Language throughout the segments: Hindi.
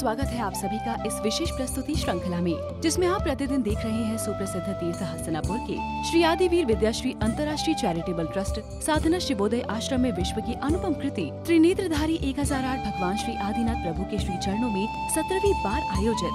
स्वागत है आप सभी का इस विशेष प्रस्तुति श्रृंखला में, जिसमें आप प्रतिदिन देख रहे हैं सुप्रसिद्ध तीर्थ हस्तिनापुर के श्री आदिवीर विद्याश्री अंतर्राष्ट्रीय चैरिटेबल ट्रस्ट साधना शिवोदय आश्रम में विश्व की अनुपम कृति त्रिनेत्रधारी 1008 भगवान श्री आदिनाथ प्रभु के श्री चरणों में 17वीं बार आयोजित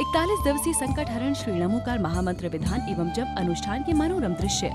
41 दिवसीय संकट हरण श्री नमोकार महामंत्र विधान एवं जप अनुष्ठान के मनोरम दृश्य।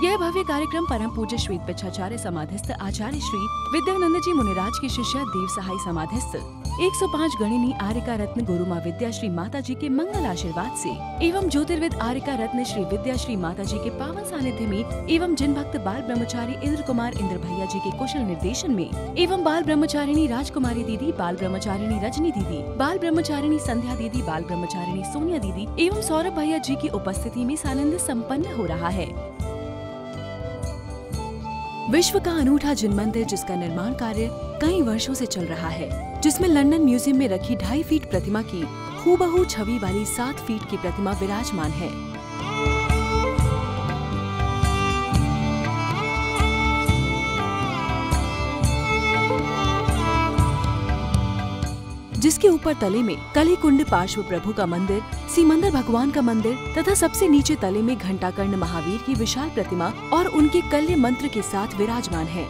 यह भव्य कार्यक्रम परम पूज्य श्वेत पिछाचार्य समाधिस्थ आचार्य श्री विद्यानंद जी मुनिराज की शिष्य देव सहाय समाधिस्थ 105 गणिनी आर्यका रत्न गुरु माँ विद्या श्री माता जी के मंगल आशीर्वाद से एवं ज्योतिर्विद आर्यका रत्न श्री विद्या श्री माता जी के पावन सानिध्य में एवं जिन भक्त बाल ब्रह्मचारी इंद्र कुमार इंद्र भैया जी के कुशल निर्देशन में एवं बाल ब्रह्मचारिणी राजकुमारी दीदी, बाल ब्रह्मचारिणी रजनी दीदी, बाल ब्रह्मचारिणी संध्या दीदी, बाल ब्रह्मचारिणी सोनिया दीदी एवं सौरभ भैया जी की उपस्थिति में सानंद संपन्न हो रहा है। विश्व का अनूठा जिन मंदिर जिसका निर्माण कार्य कई वर्षों से चल रहा है, जिसमें लंदन म्यूजियम में रखी 2.5 फीट प्रतिमा की हूबहू छवि वाली 7 फीट की प्रतिमा विराजमान है। जिसके ऊपर तले में कली कुंड पार्श्व प्रभु का मंदिर, सीमंदर भगवान का मंदिर तथा सबसे नीचे तले में घंटाकर्ण महावीर की विशाल प्रतिमा और उनके कल्य मंत्र के साथ विराजमान है।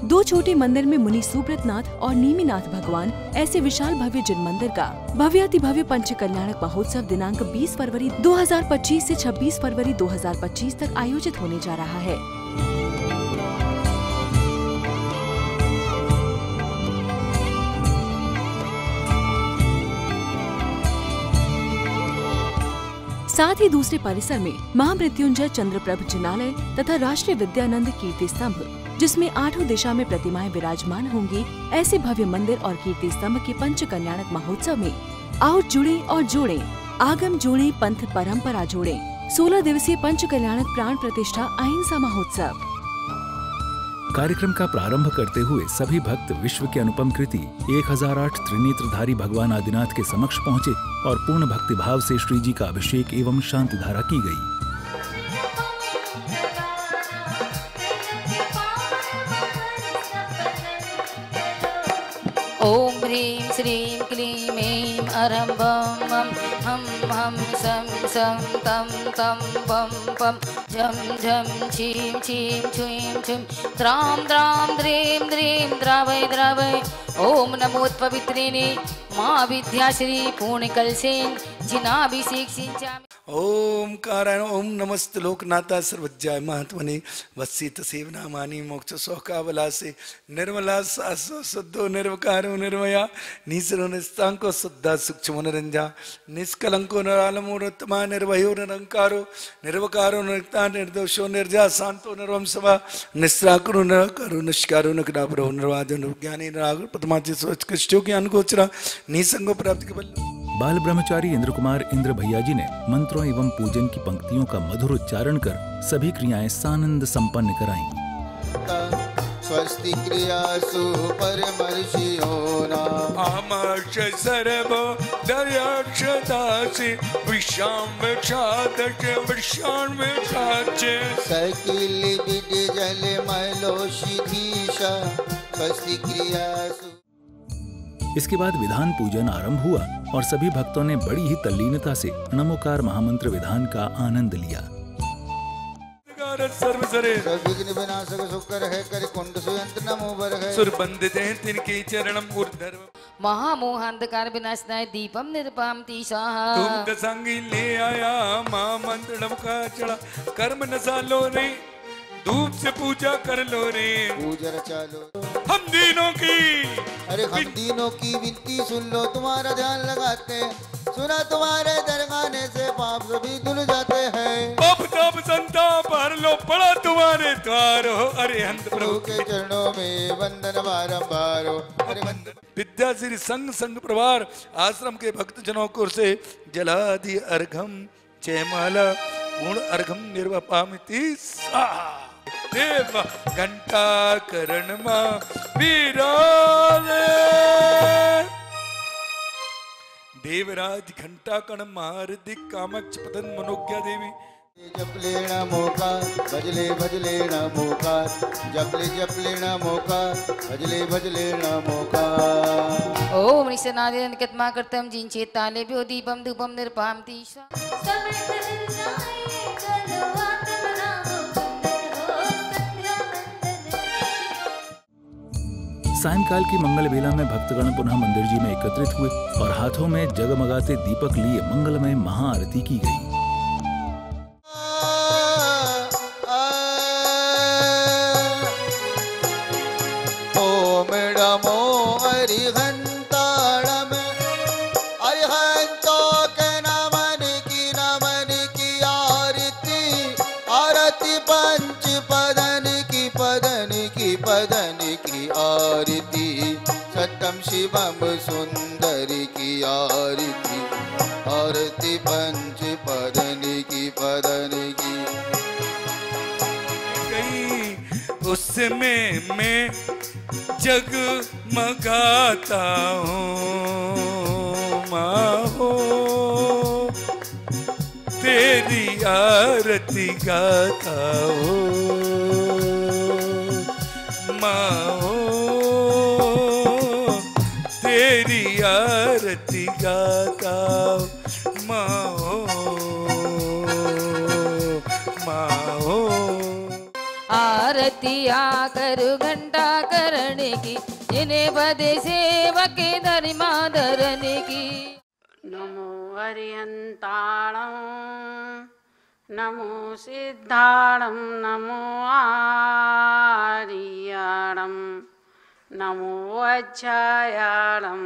दो छोटे मंदिर में मुनि सुब्रतनाथ और नीमीनाथ भगवान ऐसे विशाल भव्य जिन मंदिर का भव्याति भव्य पंच कल्याणक महोत्सव दिनांक 20 फरवरी 2025 से 26 फरवरी 2025 तक आयोजित होने जा रहा है। साथ ही दूसरे परिसर में महामृत्युंजय चंद्रप्रभ जिनालय तथा राष्ट्रीय विद्यानंद कीर्ति स्तंभ, जिसमें 8 दिशा में प्रतिमाएं विराजमान होंगी, ऐसे भव्य मंदिर और कीर्ति स्तंभ के पंच कल्याणक महोत्सव में आओ जुड़े और जोड़े, आगम जोड़े पंथ परंपरा जोड़े। 16 दिवसीय पंच कल्याणक प्राण प्रतिष्ठा अहिंसा महोत्सव। कार्यक्रम का प्रारंभ करते हुए सभी भक्त विश्व की अनुपम कृति 1008 त्रिनेत्रधारी भगवान आदिनाथ के समक्ष पहुँचे और पूर्ण भक्तिभाव से श्री जी का अभिषेक एवं शांति धारा की गई। ओम ह्रीं श्रीं क्लीं ऐं अरं बं मं हम हम सं सं तं तं पं पं झं झं छीं छीं छुईं छुं त्रां द्रां द्रीं द्रीं द्रावय द्रावय। ओम नमोत्पवित्रिणे माँ विद्याश्री पूर्ण कलशेन जिनाभिषेक सिंचामि। ओम कारायण ओम नमस्त लोकनाथा सर्वज्ञाय महात्मने वत्सित सेवनामानि मोक्ष शोकावलासे निर्मला सासो शुद्धो निर्वकारो निर्मया निसरो निस्तांको शुद्धा सूक्ष्म निरंजा निष्कलंको निरालमूर्तमा निर्भयो निरंकारो निर्वकारो निर्ता निर्दोषो निर्जा शांतो निर्वंशवा निस्राकुरो निराकारो निष्कारो निकटापरो निर्वादो निर्ज्ञानी निराकुर पद्माची सोच कृष्टो की अनुगोचरा निसंगो प्राप्ति के बल। बाल ब्रह्मचारी इंद्र कुमार इंद्र भैया जी ने मंत्रों एवं पूजन की पंक्तियों का मधुर उच्चारण कर सभी क्रियाएं सानंद संपन्न कराईं। स्वस्ति क्रियासु परमर्षियो आमर्ष सर्व दर्याक्षदासि विश्वाम्बक्षादश विश्वाम्बक्षाचे सकिल विद जल मलोषिधीशा स्वस्ति क्रियासु। इसके बाद विधान पूजन आरंभ हुआ और सभी भक्तों ने बड़ी ही तल्लीनता से नमोकार महामंत्र विधान का आनंद लिया। विघ्न विनाशक शुक्र है कर कुंड सुयंत्र नमो वर है सुर बंदिते तिनके चरणम ऊर्ध्व महामोहांधकार विनाशनाय दीपम निर्पामति स्वाहा। तुम दसंगी ले आया महामंत्र का चढ़ा कर्म नसालो रे धूप से पूजा कर लो रे पूजा रचा लो हम दीनों की। अरे हम दीनों की विनती सुन लो तुम्हारा ध्यान लगाते सुना तुम्हारे दरगाने से पाप सभी धुल जाते हैं। पाप ताप संताप हर लो पड़ा तुम्हारे द्वार हो। अरे हंत प्रभु के चरणों में वंदन बारंबार हो। अरे वंदन विद्याश्री संग संग प्रवार आश्रम के भक्त जनों को से जलादि अर्घम जयमाला गुण अर्घम निर्वपामिति स्वाहा। देव घंटा करण मां विराजे देवराज घंटा कण महारदिक कामक्ष पतन मनोज्ञा देवी जप लेना मौका भजले भज लेना मौका जप लेना मौका भज लेना मौका। ओम निशनादि निकतमा कर्तम जिंचे ताले भ्यो दीपम धूपम निर्पामति सायंकाल की मंगल बेला में भक्तगण पुनः मंदिर जी में एकत्रित हुए और हाथों में जगमगाते दीपक लिए मंगलमय महाआरती की गई। ओम नमो अरिहंताणम अरिहंतो के नमन की आरती आरती पंच पदन की आरती सत्यम शिवम सुंदर की आरती आरती पंच पदन की उसमें मैं जगमगाता हूँ माँ हो तेरी आरती गाता हूँ माँ हो तेरी आरती गाता माँ हो आरतिया करु घंटा करने की जिन्हें बदे सेवक धर्मा धरने की। नमो अरिहंताणं नमो सिद्धाणं नमो आर्याणं नमो अज्जायाणं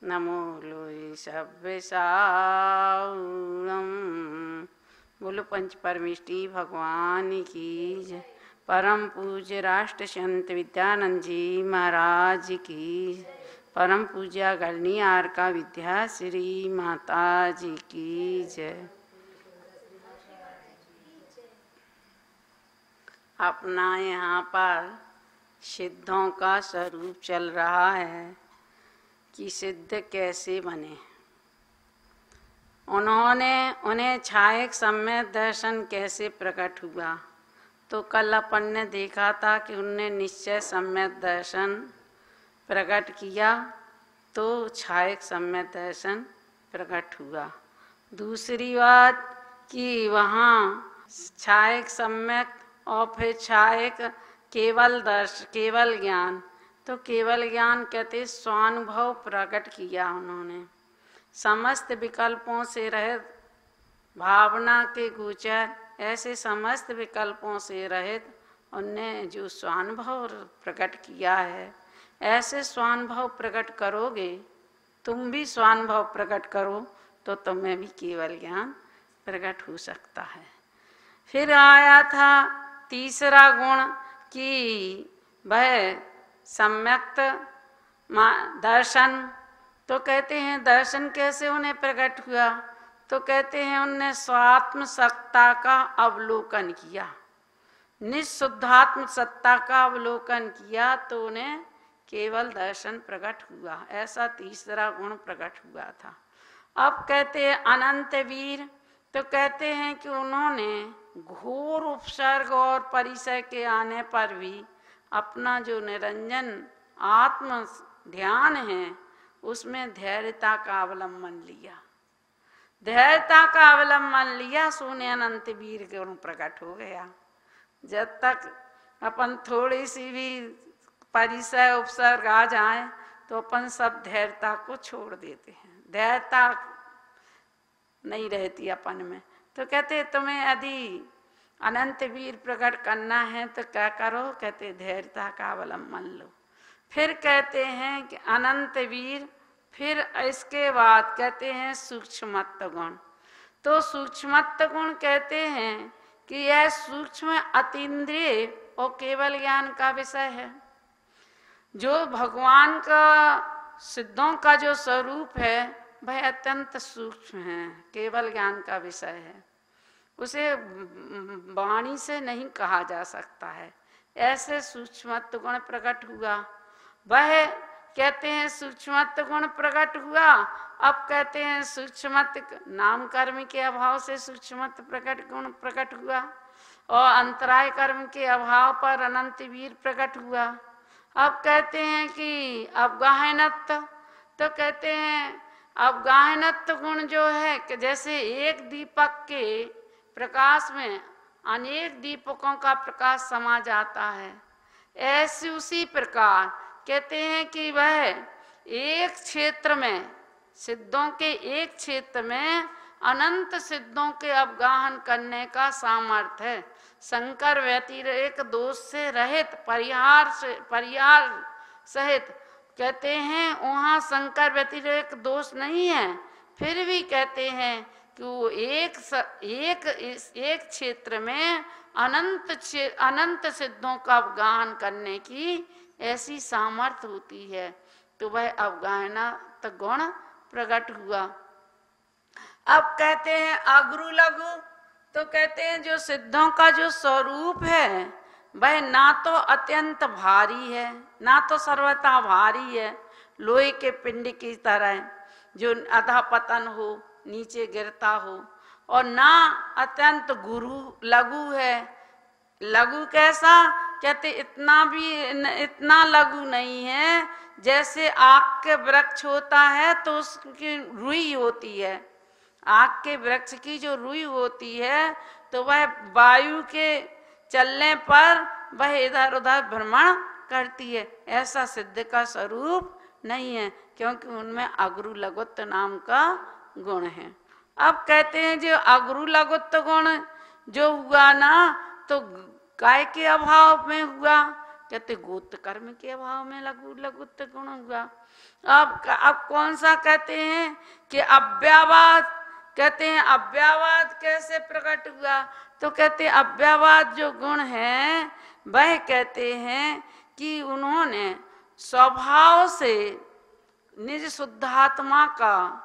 नमो लोई सभ्यसाऊणं। बोलो पंच परमेष्टि भगवान की जय। परम पूज्य राष्ट्र संत विद्यानंद जी महाराज की, परम पूज्य गलनियार का विद्याश्री माता जी की जय। अपना यहाँ पर सिद्धों का स्वरूप चल रहा है कि सिद्ध कैसे बने। उन्हें छायक सम्यक दर्शन कैसे प्रकट हुआ। तो कल अपन ने देखा था कि उनने निश्चय सम्यक दर्शन प्रकट किया तो छायक सम्यक दर्शन प्रकट हुआ। दूसरी बात कि वहाँ छायक सम्यक और फिर छायक केवल ज्ञान। तो केवल ज्ञान कहते स्वानुभव प्रकट किया उन्होंने। समस्त विकल्पों से रहित भावना के गोचर, ऐसे समस्त विकल्पों से रहित उनने जो स्वानुभव प्रकट किया है, ऐसे स्वानुभव प्रकट करोगे, तुम भी स्वानुभव प्रकट करो तो तुम्हें भी केवल ज्ञान प्रकट हो सकता है। फिर आया था तीसरा गुण कि वह सम्यक्त दर्शन। तो कहते हैं दर्शन कैसे उन्हें प्रकट हुआ? तो कहते हैं उनने स्वात्म सत्ता का अवलोकन किया, निःशुद्धात्म सत्ता का अवलोकन किया तो उन्हें केवल दर्शन प्रकट हुआ। ऐसा तीसरा गुण प्रकट हुआ था। अब कहते हैं अनंत वीर। तो कहते हैं कि उन्होंने घोर उपसर्ग और परिचय के आने पर भी अपना जो निरंजन आत्म ध्यान है उसमें धैर्यता का अवलंबन लिया, धैर्यता का अवलंबन लिया, सोने अनंत वीर गुण प्रकट हो गया। जब तक अपन थोड़ी सी भी परिचय उपसर्ग आ जाए तो अपन सब धैर्यता को छोड़ देते हैं, धैर्यता नहीं रहती अपन में। तो कहते तुम्हें यदि अनंत वीर प्रकट करना है तो क्या करो? कहते धैर्यता का अवलंबन लो। फिर कहते हैं कि अनंत वीर, फिर इसके बाद कहते हैं सूक्ष्मत्व गुण। तो सूक्ष्मत्व गुण कहते हैं कि यह सूक्ष्म अतीन्द्रिय और केवल ज्ञान का विषय है। जो भगवान का सिद्धों का जो स्वरूप है वह अत्यंत सूक्ष्म है, केवल ज्ञान का विषय है, उसे वाणी से नहीं कहा जा सकता है। ऐसे सूक्ष्मत्व गुण प्रकट हुआ। वह कहते हैं सूक्ष्मत्व गुण प्रकट हुआ। अब कहते हैं सूक्ष्मत्व नाम कर्म के अभाव से सूक्ष्मत्व प्रकट गुण प्रकट हुआ और अंतराय कर्म के अभाव पर अनंत वीर प्रकट हुआ। अब कहते हैं कि अवगाहनत्व। तो कहते हैं अवगाहनत्व गुण जो है कि जैसे एक दीपक के प्रकाश में अनेक दीपकों का प्रकाश समा जाता है, ऐसे उसी प्रकार कहते हैं कि वह एक क्षेत्र में, सिद्धों के एक क्षेत्र में अनंत सिद्धों के अवगाहन करने का सामर्थ्य है। शंकर व्यतिरेक दोष से रहित, परिहार सहित कहते हैं वहाँ शंकर व्यतिरेक दोष नहीं है, फिर भी कहते हैं कि वो एक क्षेत्र में अनंत सिद्धों का अवगाहन करने की ऐसी सामर्थ्य होती है। तो वह अवगाहना गुण प्रकट हुआ। अब कहते हैं अग्रु लघु। तो कहते हैं जो सिद्धों का जो स्वरूप है वह ना तो अत्यंत भारी है, ना तो सर्वथा भारी है, लोहे के पिंड की तरह जो अधा पतन हो, नीचे गिरता हो, और ना अत्यंत लघु है। लघु कैसा? कहते इतना लघु नहीं है, जैसे आग के वृक्ष होता है तो उसकी रुई होती है, आग के वृक्ष की जो रुई होती है तो वह वायु के चलने पर वह इधर उधर भ्रमण करती है। ऐसा सिद्ध का स्वरूप नहीं है, क्योंकि उनमें अग्रु लघुत्व नाम का गुण है। अब कहते हैं जो अग्रु लघुत्व गुण जो हुआ ना, तो काय के अभाव में हुआ? कहते गोत्र कर्म के अभाव में लघुत्व गुण हुआ। अब कौन सा कहते हैं कि अव्यावाद। कहते हैं अव्यावाद कैसे प्रकट हुआ? तो कहते हैं अव्यावाद जो गुण है वह कहते हैं कि उन्होंने स्वभाव से निज शुद्धात्मा का,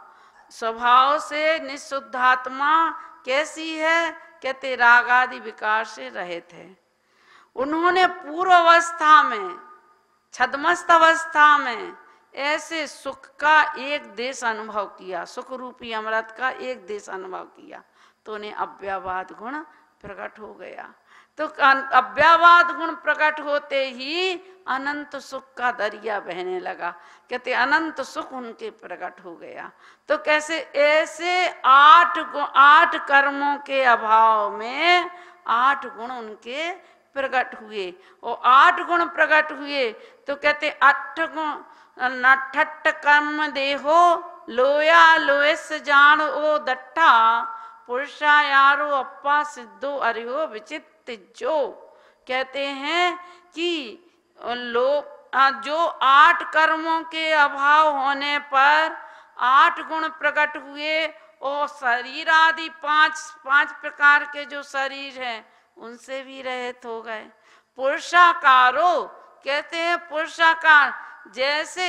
स्वभाव से निःशुद्धात्मा कैसी है? कहते राग आदि विकार से रहित है। उन्होंने पूर्व अवस्था में, छद्मस्त अवस्था में ऐसे सुख का एक देश अनुभव किया, सुख रूपी अमृत का एक देश अनुभव किया, तो उन्हें अव्यावाद गुण प्रकट हो गया। तो अव्यावाद गुण प्रकट होते ही अनंत सुख का दरिया बहने लगा। कहते अनंत सुख उनके प्रकट हो गया। तो कैसे? ऐसे आठ कर्मों के अभाव में 8 गुण उनके प्रकट हुए, और 8 गुण प्रकट हुए तो कहते 8 गुण नठट कर्म देहो लोया लोएस जान ओ दट्ठा पुरुषायारो अप्पा सिद्धो अरियो विचित्र जो। कहते हैं कि लोग जो 8 कर्मों के अभाव होने पर 8 गुण प्रकट हुए और शरीर आदि 5 प्रकार के जो शरीर है उनसे भी रहित हो गए। पुरुषाकारो कहते हैं पुरुषाकार, जैसे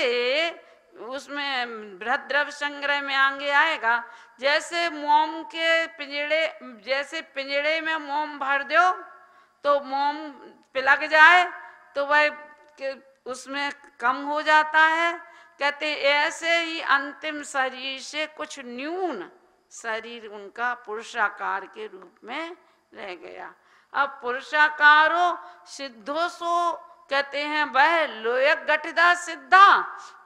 उसमें बृहद्रव्य संग्रह में आगे आएगा, जैसे मोम के पिंजड़े, जैसे पिंजड़े में मोम भर दो तो मोम पिलक जाए तो वह उसमें कम हो जाता है। कहते ऐसे ही अंतिम शरीर से कुछ न्यून शरीर उनका पुरुषाकार के रूप में रह गया। अब पुरुषाकारो सिद्धोसो कहते हैं वह लोयक गठिदा सिद्धा।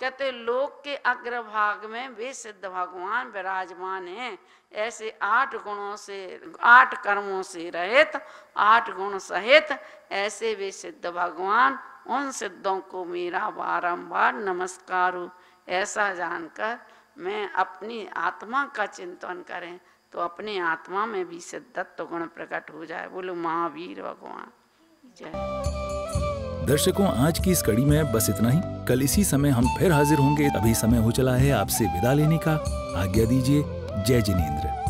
कहते लोक के अग्रभाग में वे सिद्ध भगवान विराजमान हैं। ऐसे 8 गुणों से 8 कर्मों से रहित 8 गुण सहित ऐसे वे सिद्ध भगवान, उन सिद्धों को मेरा बारंबार नमस्कार हो। ऐसा जानकर मैं अपनी आत्मा का चिंतन करें तो अपनी आत्मा में भी सिद्धत्व गुण प्रकट हो जाए। बोलो महावीर भगवान जय। दर्शकों, आज की इस कड़ी में बस इतना ही। कल इसी समय हम फिर हाजिर होंगे। अभी समय हो चला है आपसे विदा लेने का। आज्ञा दीजिए। जय जिनेंद्र।